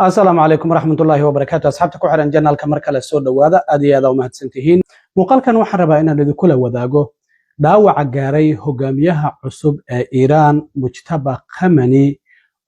السلام عليكم ورحمة الله وبركاته. أصحابتك وحرن جنال كمركل السود وهذا أدي هذا وما تسنتهين مقال كان وحربا إن الذي كله وذاقه داوع جاري هجاميها عصب إيران مجتبى خمني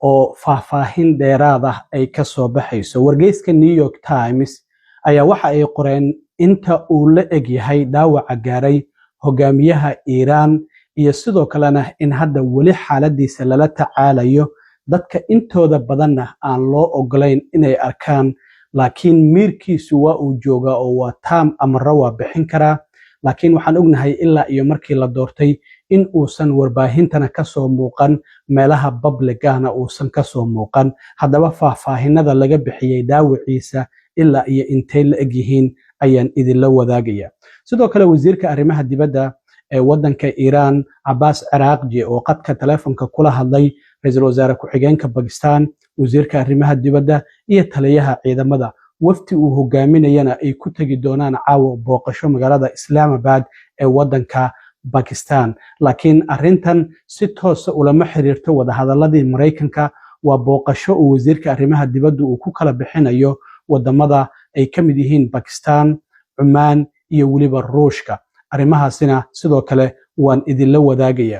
أو فاهين ديراده أي كسر بحيث ورجيس كنيويورك تايمز أي واحد أي قرين أنت أول أجي هاي داوع جاري هجاميها إيران يسدو كلنا إن هذا ولي حالة دي سلالة عالية dadka intooda badanna aan loo ogolayn inay arkaan laakiin miirkiisu waa uu joogaa oo waa taam amara waa bixin karaa laakiin waxaan ognahay ilaa iyo markii la doortay in uusan warbaahintana ka soo muuqan meelaha publicana uusan ka soo muuqan haddaba faahfaahinada laga bixiyay daawiciisa ilaa iyo intay la eg yihiin ayaan idinla wadaagaya sidoo kale wasiirka arrimaha dibadda ee wadanka Iran Abbas Araghchi oo qadka telefoonka kula hadlay ra'iisul wasaare ku-xigeenka Pakistan wasiirka arrimaha dibadda iyo taliyaha ciidamada wafti uu hogaaminayana ay ku tagi doonaan caawa booqasho magaalada Islamabad ee wadanka Pakistan laakiin arintan si toos ah ulama xiriirto wada hadaladii Mareykanka waa booqasho uu wasiirka arrimaha dibadda uu ku kala bixinayo wadamada ay ka mid yihiin Pakistan, Oman iyo waliba Ruushka arrimahaasina sidoo kale waan idinla wadaagaya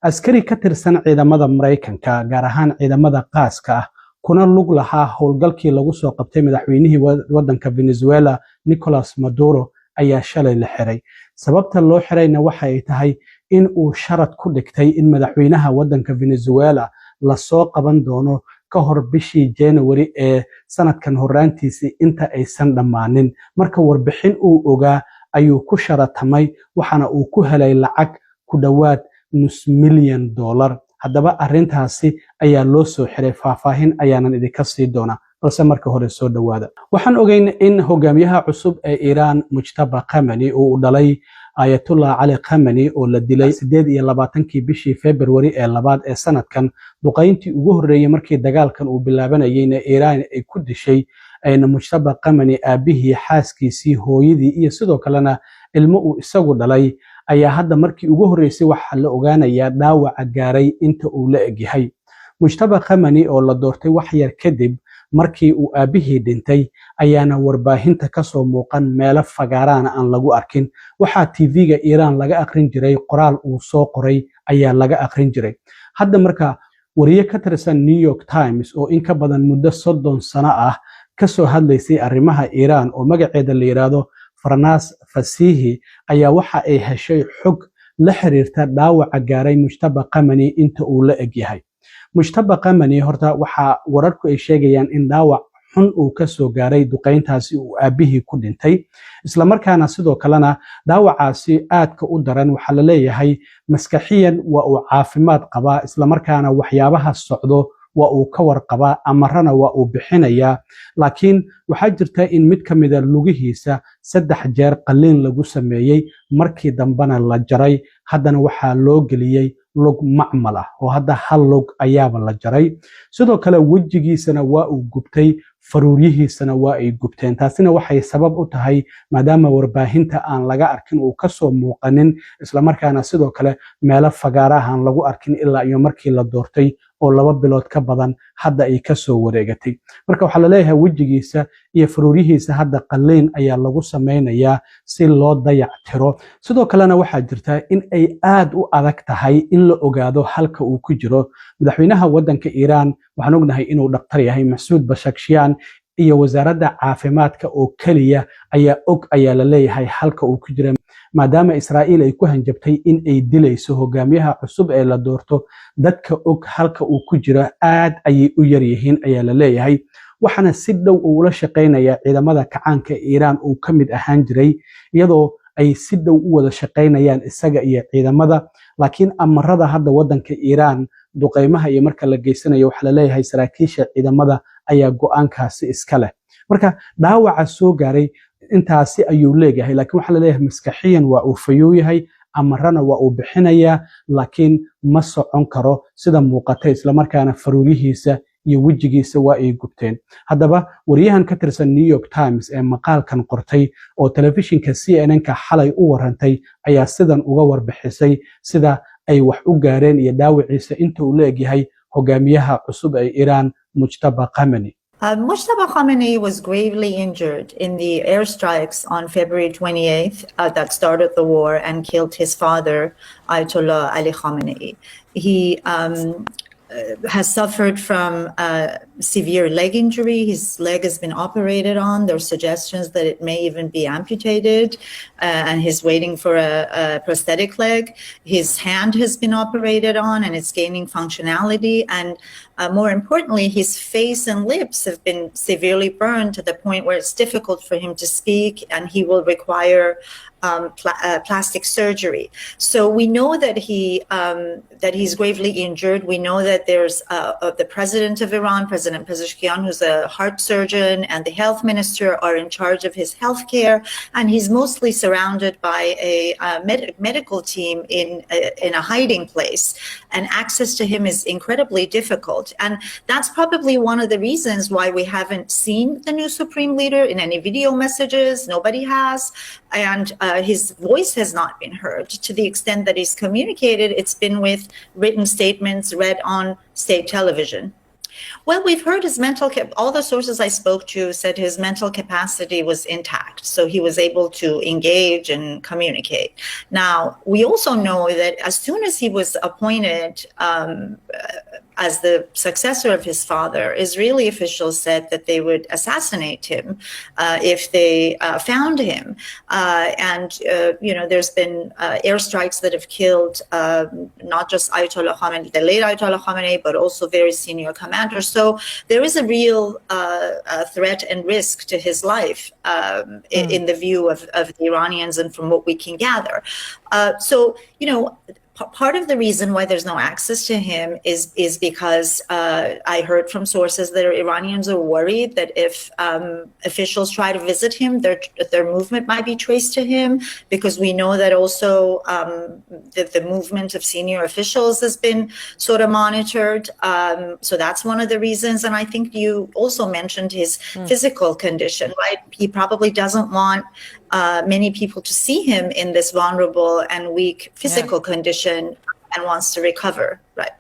askari ka tirsan ciidamada Mareykanka gaar ahaan ciidamada qaaska ah kuna lug lahaa howlgalkii lagu soo qabtay madaxweynihii wadanka Venezuela Nicolas Maduro ayaa shalay la xiray sababta loo xirayna waxa ay tahay in uu sharad ku dhigtay in madaxweynaha wadanka Venezuela la soo qaban doono ka hor bishii January ee sanadkan horaantiisii inta aysan dhamaanin marka warbixin uu ogaa ayuu ku sharatamay waxana uu ku helay lacag ku dhawaad $500,000 haddaba arintaasi ayaa loo soo xiray faahfaahin ayaanan idinka sii doona balse marka hore soo dhawaada waxaan ogeyn in hogaamiyaha cusub ee Iran Mujtaba Khamenei uu dhalay Ayatollah Ali Khamenei oo la dilay 28 bishii February ee labaad ee sanadkan duqeyntii ugu horeeyay markii dagaalkan uu bilaabanayay Iran ay ku dishay ayna Mujtaba Khamenei aabihii xaaskiisii hooyadii iyo sidoo kalena ilmo uu isagu dhalay ayaa hadda markii ugu horeysay waxa la ogaanayaa dhaawaca gaaray inta uu la eg yahay Mujtaba Khamenei oo la doortay wax yar kadib markii uu aabihii dhintay ayaana warbaahinta ka soo muuqan meelo fagaarana aan lagu arkin waxa TV-ga Iran laga aqrin jiray qoraal uu soo qoray ayaa laga aqrin jiray hadda marka wariye ka tirsan New York Times oo in ka badan muddo 30 sano ah ka soo hadlaysay arrimaha Iran oo magaceeda la yiraahdo Farnas Fasihi ayaa waxa ay heshay xog la xiriirta dhaawaca gaaray Mujtaba Khamenei inta uu la eg yahay Mujtaba Khamenei horta waxa wararku ay sheegayaan in dhaawac xun uu ka soo gaaray duqeyntaasi uu aabihii ku dhintay isla markaana sidoo kalena dhaawacaasi aadka u daran waxa la leeyahay maskaxiyan waa uu caafimaad qabaa isla markaana waxyaabaha socdo waa uu ka warqabaa amarana waa uu bixinayaa laakiin waxaa jirta in mid ka mid ah lugihiisa 3 jeer qalliin lagu sameeyay markii dambana la jaray haddana waxaa loo geliyay lug macmal ah oo hadda hal lug ayaaba la jaray sidoo kale wajigiisana waa uu gubtay faruuriyihiisana waa ay gubteen taasina waxay sabab u tahay maadaama warbaahinta aan laga arkin uu ka soo muuqanin isla markaana sidoo kale meelo fagaaraha aan lagu arkin ilaa iyo markii la doortay oo 2 bilood ka badan hadda ay ka soo wareegatay marka waxa la leeyahay wajigiisa iyo faruuriyihiisa hadda qalliin ayaa lagu sameynayaa si loo dayac tiro sidoo kalena waxaa jirta in ay aad u adag tahay in la ogaado halka uu ku jiro madaxweynaha wadanka Iran waxaan ognahay inuu dhaqtar yahay Masoud Pezeshkian iyo wasaaradda caafimaadka oo kaliya ayaa la leeyahay halka uu ku jiro maadaama Israa'iil ay ku hanjabtay in ay dilayso hogaamiyaha cusub ee la doorto dadka og halka uu ku jiro aad ayay u yar yihiin ayaa la leeyahay waxana si dhow ula shaqeynaya ciidamada kacaanka Iran uu ka mid ahaan jiray iyadoo ay si dhow u wada shaqeynayaan isaga iyo ciidamada laakiin amarada hadda wadanka Iran duqeymaha iyo marka la geysanayo waxa la leeyahay saraakiisha ciidamada ayaa go'aankaasi iska leh marka dhaawaca soo gaaray intaasi ayuu leeyahay laakiin waxa la leeyahay maskaxiyan waa uu fayo yahay amarana waa uu bixinayaa laakiin ma socon karo sida muuqata isla markaana faruuriyihiisa iyo wajigiisa waa ay gubteen haddaba wariyahan ka tirsan New York Times ee maqaalkan qortay oo telefishinka CNN-ka xalay u warantay ayaa sidan uga warbixisay sida ay wax u gaareen iyo dhaawiciisa inta uu leeyahay hogaamiyaha cusub ee Iran Mujtaba Khamenei Mujtaba Khamenei was gravely injured in the airstrikes on February 28th that started the war and killed his father, Ayatollah Ali Khamenei. He has suffered from severe leg injury. His leg has been operated on. There are suggestions that it may even be amputated, and he's waiting for a prosthetic leg. His hand has been operated on, and it's gaining functionality. And more importantly, his face and lips have been severely burned to the point where it's difficult for him to speak, and he will require plastic surgery. So we know that he's gravely injured. We know that there's the president of Iran, President Pezeshkian, who's a heart surgeon, and the health minister are in charge of his health care, and he's mostly surrounded by a medical team in a hiding place, and access to him is incredibly difficult. And that's probably one of the reasons why we haven't seen the new supreme leader in any video messages. Nobody has. And his voice has not been heard. To the extent that he's communicated, it's been with written statements read on state television. Well, we've heard his all the sources I spoke to said his mental capacity was intact, so he was able to engage and communicate. Now, we also know that as soon as he was appointed as the successor of his father, Israeli officials said that they would assassinate him if they found him. There's been airstrikes that have killed not just Ayatollah Khamenei, the late Ayatollah Khamenei, but also very senior commanders. So there is a real threat and risk to his life in the view of the Iranians and from what we can gather. Part of the reason why there's no access to him is because I heard from sources that Iranians are worried that if officials try to visit him, their movement might be traced to him, because we know that also the movement of senior officials has been sort of monitored. So that's one of the reasons. And I think you also mentioned his physical condition, right? He probably doesn't want many people to see him in this vulnerable and weak physical condition and wants to recover, right?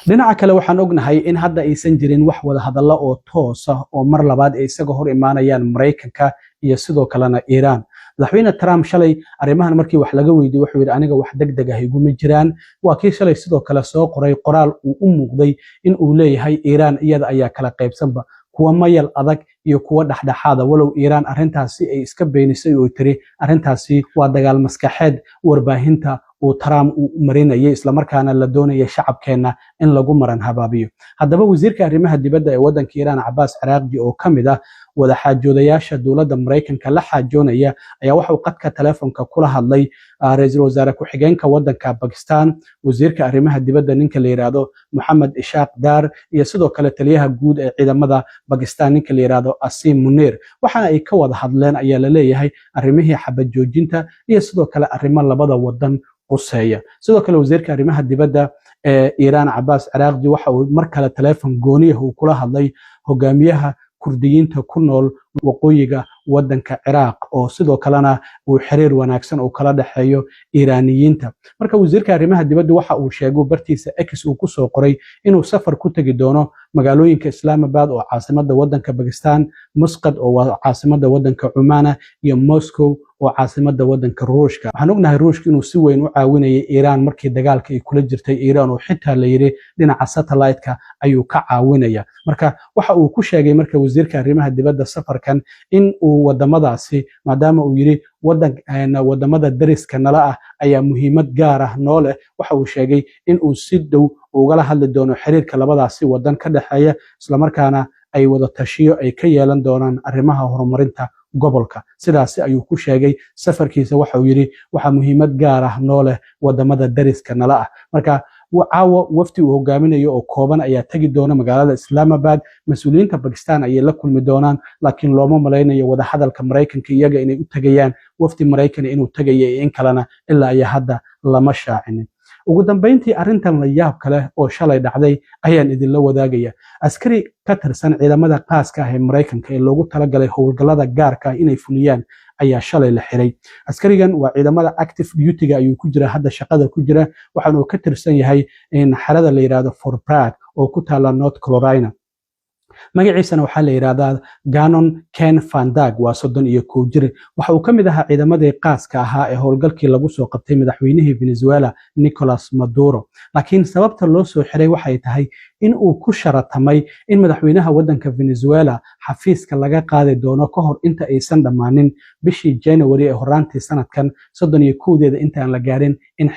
dhinaca kale waxaan ognahay in hadda aysan jirin wax wada hadalla oo toos ah oo mar labaad ay isaga hor imaanayaan Mareykanka iyo sidoo kalena Iran. madaxweyne Trump shalay arrimahan markii wax laga weydiiyay wuxuu yiri aniga wax degdeg ah iguma jiraan. waa kii shalay sidoo kale soo qoray qoraal uu u muuqday in uu leeyahay Iran iyada ayaa kala qaybsanba kuwa mayal adag iyo kuwa dhaxdhaxaada, walow Iran arrintaasi ay iska beenisay oo tiri arrintaasi waa dagaal maskaxeed warbaahinta oo Trump uu marinayay isla markaana la doonayay shacabkeena in lagu maran habaabiyo. haddaba wasiirka arrimaha dibadda ee wadanka Iran Abbas Araghchi oo kamid ah wada xaajoodayaasha dawladda Mareykanka la xaajoonaya ayaa waxa uu qadka telefoonka kula hadlay ra'iisul wasaare ku xigeenka wadanka Pakistan, wasiirka arrimaha dibadda ninka la yiraahdo Mohammad Ishaq Dar, iyo sidoo kale taliyaha guud ee ciidamada Pakistan ninka la yiraahdo Asim Munir. waxaana ay ka wada hadleen ayaa la leeyahay arrimihii xabad joojinta iyo sidoo kale arrimo labada wadan quseeya. sidoo kale wasiirka arrimaha dibadda ee Iran Abbas Araghchi waxa uu mar kale telefoon gooni ah kula hadlay hogaamiyaha kurdiyiinta ku nool waqooyiga wadanka Iraq oo sidoo kalena uu xiriir wanaagsan oo kala dhaxeeyo Iiraaniyiinta. marka wasiirka arrimaha dibadda waxa uu sheegay bartiisa X uu ku soo qoray inuu safar ku tagi doono magaalooyinka Islamabad oo caasimada wadanka Pakistan, Muscat oo caasimada wadanka Oman, iyo Moscow oo caasimada wadanka Ruushka. waxaan ognahay Ruushka inuu si weyn u caawinayay Iran markii dagaalka ay kula jirtay Iran oo xitaa la yiri dhinaca satellite-ka ayuu ka caawinaya. marka waxa uu ku sheegay marka wasiirka arrimaha dibadda safarkan in uu wadamadaasi maadaama uu yiri wadamada dariska nala ah ayaa muhiimad gaar ah noo leh, waxa uu sheegay in uu si dhow ugala hadli doono xiriirka labadaasi wadan ka dhaxeeya, isla markaana ay wada tashiyo ay ka yeelan doonaan arrimaha horumarinta gobolka. sidaas ayuu ku sheegay safarkiisa. waxa uu yiri waxa muhiimad gaar ah noo leh wadamada dariska nala ah. marka caawa wafdi uu hogaaminayo oo kooban ayaa tagi doona magaalada Islamabad. mas'uuliyiinta Pakistan ayay la kulmi doonaan, laakiin looma malaynayo wada hadalka Mareykanka iyaga inay u tagayaan wafdi Mareykan inuu tagayo in kalena ilaa ay hadda lama shaacinin. ugu dambeyntii arrintan la yaab kale oo shalay dhacday ayaan idinla wadaagaya. askari ka tirsan ciidamada qaaska ah ee Mareykanka ee loogu talagalay howlgallada gaarka ah inay fuliyaan ayaa shalay la xiray. askarigan waa ciidamada active duty-ga ayuu ku jira hadda shaqada ku jira, waxaana uu ka tirsan yahay in xarada la yiraahdo Fort Bragg oo ku taala North Carolina. magaciisana waxaa la yidhaahdaa Ganon Ken Van Dag waa 31 jir waxa uu ka mid ahaa ciidamadii qaaska ahaa ee howlgalkii lagu soo qabtay madaxweynihii Venezuela Nicolas Maduro laakiin sababta loo soo xiray waxay tahay in uu ku sharatamay in madaxweynaha wadanka Venezuela xafiiska laga qaadi doono ka hor inta aysan dhamaanin bishii January ee horaantii sanadkan 31deeda inta aan la gaarin in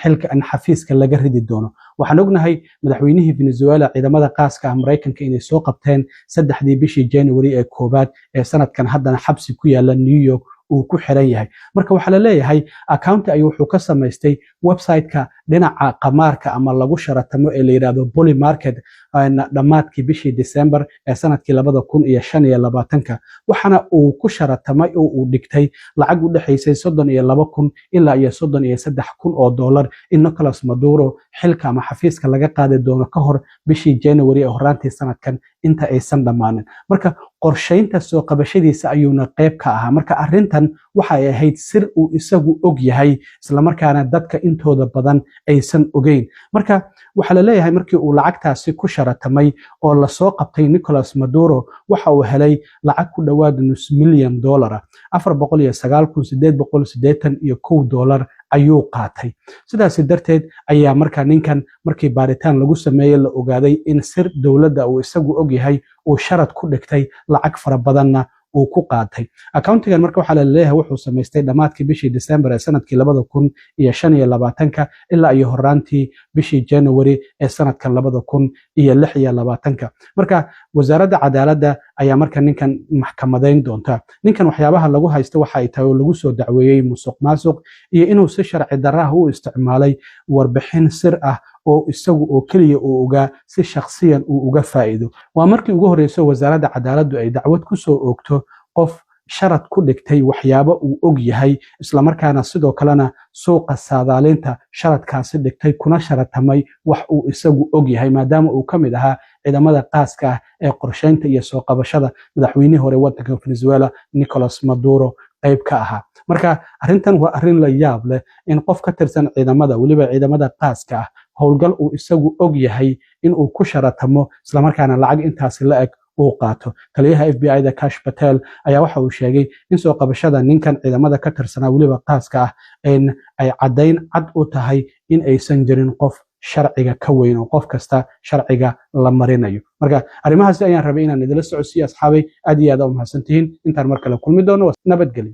xafiiska laga ridi doono waxaan ognahay madaxweynihii Venezuela ciidamada qaaska ah Mareykanka inay soo qabteen 3 bishii January ee koobaad ee sanadkan haddana xabsi ku yaala New York uu ku xiran yahay marka waxa la leeyahay account ayuu wuxuu ka samaystay website-ka dhinaca qamaarka ama lagu sharatamo ee la yiraahdo Bully Market dhamaadkii bishii December ee sanadkii 2025 waxana uu ku sharatamay oo uu dhigtay lacag u dhaxaysay 32,000 ilaa iyo 33,000 oo dollar in Nicolas Maduro xilka ama xafiiska laga qaadi doono ka hor bishii January ee horaantii sanadkan inta aysan dhamaanin marka qorsheynta soo qabashadiisa ayuuna qayb ka ahaa marka arrintan waxay ahayd sir uu isagu og yahay isla markaana dadka intooda badan aysan ogeyn marka waxa la leeyahay markii uu lacagtaasi ku sharatamay oo la soo qabtay Nicolas Maduro waxa uu helay lacag ku dhawaad $500,000 $409,881 ayuu qaatay sidaas darteed ayaa marka ninkan markii baaritaan lagu sameeyay la ogaaday in sir dawladda uu isagu og yahay uu sharad ku dhigtay lacag fara badanna uu ku qaatay accountigan marka waxa la leeyahay wuxuu sameystay dhamaadkii bishii December ee sanadkii 2025 ilaa iyo horaantii bishii January ee sanadkan 2026 marka wasaaradda cadaaladda ayaa marka ninkan maxkamadeyn doonta ninkan waxyaabaha lagu haysto waxa ay tahay oo lagu soo dacweeyay musuqmaasuq iyo inuu si sharci darro ah u isticmaalay warbixin sir ah oo isagu oo kaliya uu ogaa si shakhsiyan uu uga faa'iido waa markii ugu horeysay wasaaradda cadaaladdu ay dacwad ku soo oogto qof sharad ku dhigtay waxyaabo uu og yahay isla markaana sidoo kalena suuqa saadaalinta sharadkaasi dhigtay kuna sharatamay wax uu isagu og yahay maadaama uu ka mid ahaa ciidamada qaaska ah ee qorsheynta iyo soo qabashada madaxweynihii hore wadanka Venezuela Nicolas Maduro qayb ka ahaa marka arrintan waa arrin la yaab leh in qof ka tirsan ciidamada waliba ciidamada qaaska ah howlgal uu isagu og yahay in uu ku sharatamo isla markaana lacag intaasi la eg uu qaato taliyaha FBI-da Kash Patel ayaa waxa uu sheegay in soo qabashada ninkan ciidamada ka tirsanaa waliba qaaska ah in ay cadeyn cad u tahay in aysan jirin qof sharciga ka weyn oo qof kasta sharciga la marinayo marka arrimahaas ayaan rabay inaan idila socodsiiyo asxaabay aad iyo aad u mahadsantihiin intaan mar kale kulmi doono nabadgelyo